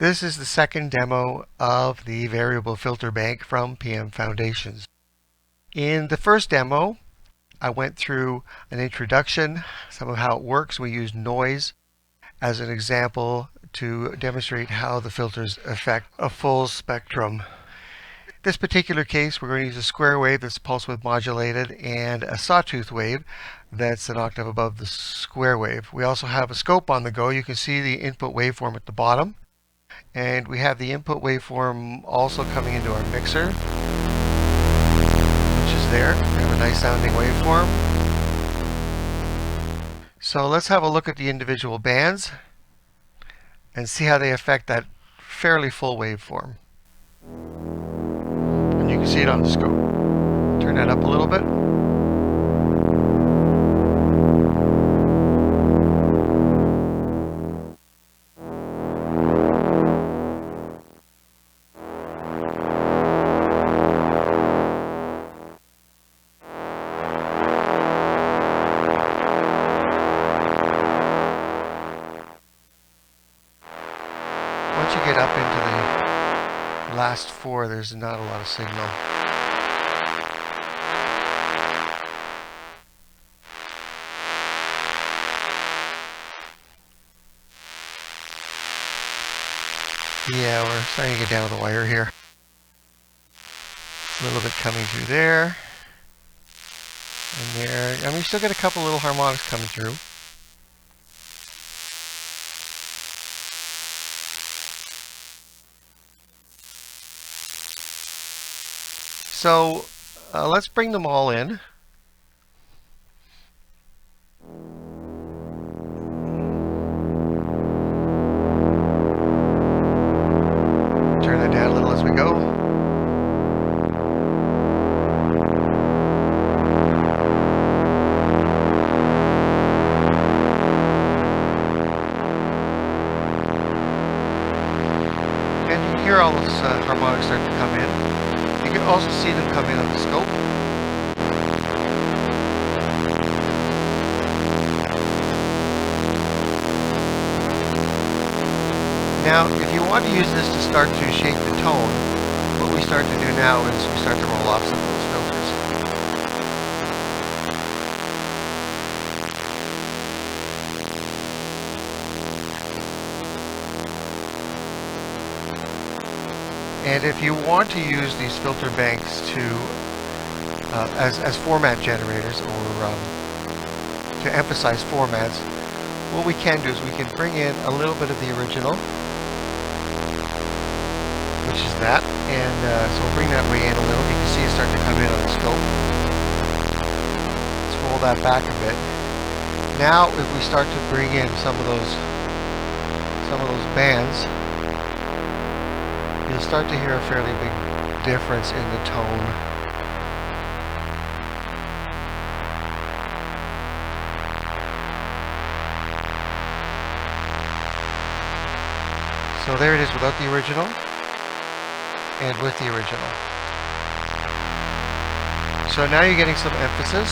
This is the second demo of the variable filter bank from PM Foundations. In the first demo, I went through an introduction, some of how it works. We used noise as an example to demonstrate how the filters affect a full spectrum. This particular case, we're going to use a square wave that's pulse width modulated and a sawtooth wave that's an octave above the square wave. We also have a scope on the go. You can see the input waveform at the bottom. And we have the input waveform also coming into our mixer, which is there. We have a nice sounding waveform. So let's have a look at the individual bands and see how they affect that fairly full waveform. And you can see it on the scope. Turn that up a little bit. Once you get up into the last four, there's not a lot of signal. Yeah, we're starting to get down to the wire here. A little bit coming through there. And there. I mean, you still get a couple little harmonics coming through. So let's bring them all in. Turn that down a little as we go. And you can hear all those harmonics start to come in. You can also see them come in on the scope. Now, if you want to use this to start to shape the tone, what we start to do now is we start to roll off some of those filters. And if you want to use these filter banks to as format generators or to emphasize formats, what we can do is we can bring in a little bit of the original, which is that, and so we'll bring that way in a little. You can see it start to come in on the scope. Let's roll that back a bit. Now, if we start to bring in some of those bands, you'll start to hear a fairly big difference in the tone. So there it is without the original and with the original. So now you're getting some emphasis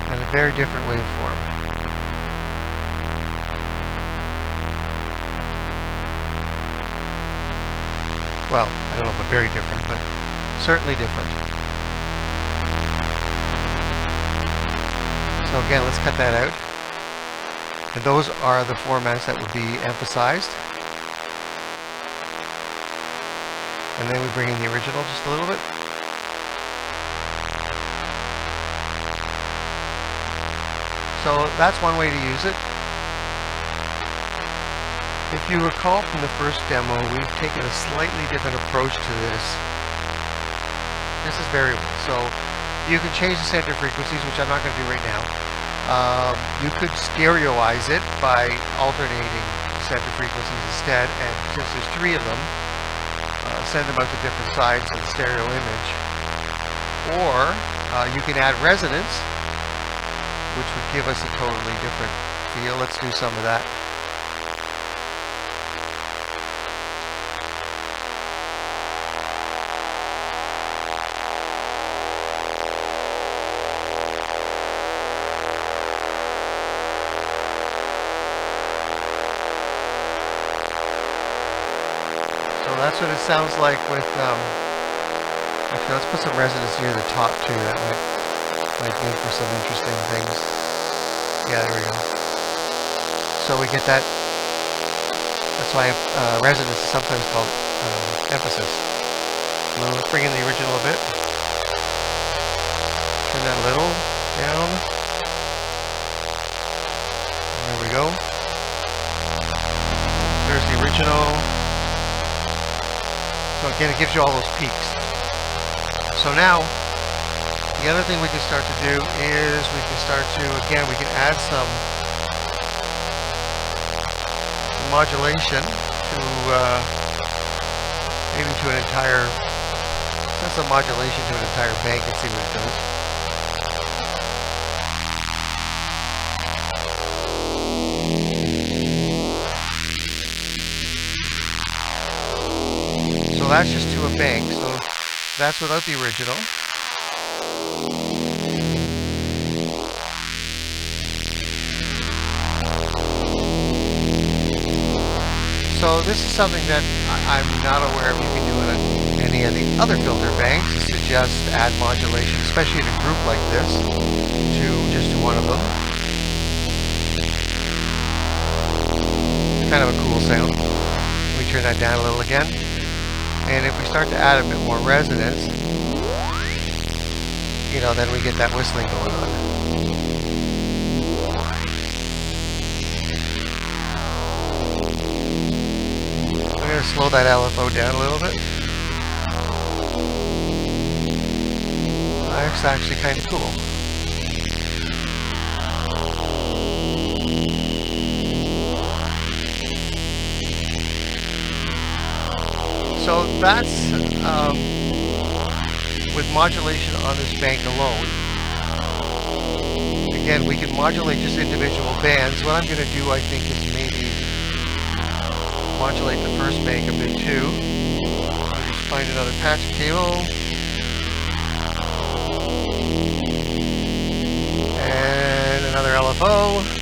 and a very different waveform. Well, I don't know if very different, but certainly different. So again, let's cut that out. And those are the formats that would be emphasized. And then we bring in the original just a little bit. So that's one way to use it. If you recall from the first demo, we've taken a slightly different approach to this. This is variable, so you can change the center frequencies, which I'm not going to do right now. You could stereoize it by alternating center frequencies instead, and since there's three of them, send them out to different sides of the stereo image. Or you can add resonance, which would give us a totally different feel. Let's do some of that. that's what it sounds like with, actually let's put some resonance near the top too. That might make for some interesting things. Yeah, there we go. So we get that. That's why resonance is sometimes called emphasis. Well, let's bring in the original a bit. Turn that a little down. There we go. There's the original. So again, it gives you all those peaks. So now, the other thing we can start to do is we can start to, again, we can add some modulation to maybe to an entire, that's a modulation to an entire bank and see what it does. So that's just to a bank, so that's without the original. So this is something that I'm not aware of you can do in any of the other filter banks, is to just add modulation, especially in a group like this, to just to one of them. It's kind of a cool sound. We turn that down a little again. And if we start to add a bit more resonance, you know, then we get that whistling going on. I'm going to slow that LFO down a little bit. That's actually kind of cool. So that's with modulation on this bank alone. Again, we can modulate just individual bands. What I'm going to do, I think, is maybe modulate the first bank a bit too. I'll just find another patch cable. And another LFO.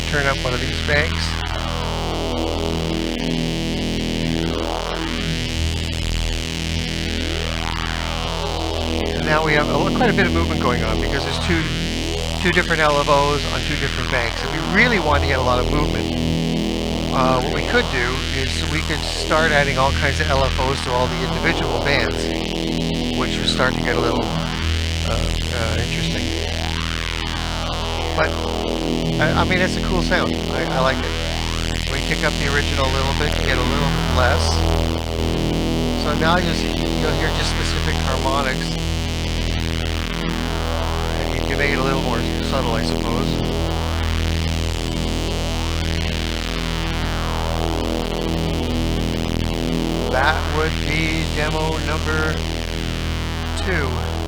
Turn up one of these banks. And now we have quite a bit of movement going on because there's two different LFOs on two different banks. If we really want to get a lot of movement, what we could do is we could start adding all kinds of LFOs to all the individual bands, which would start to get a little interesting. But I mean, it's a cool sound. I like it. We kick up the original a little bit, get a little less. So now you'll hear just specific harmonics. And you can make it a little more subtle, I suppose. That would be demo number 2.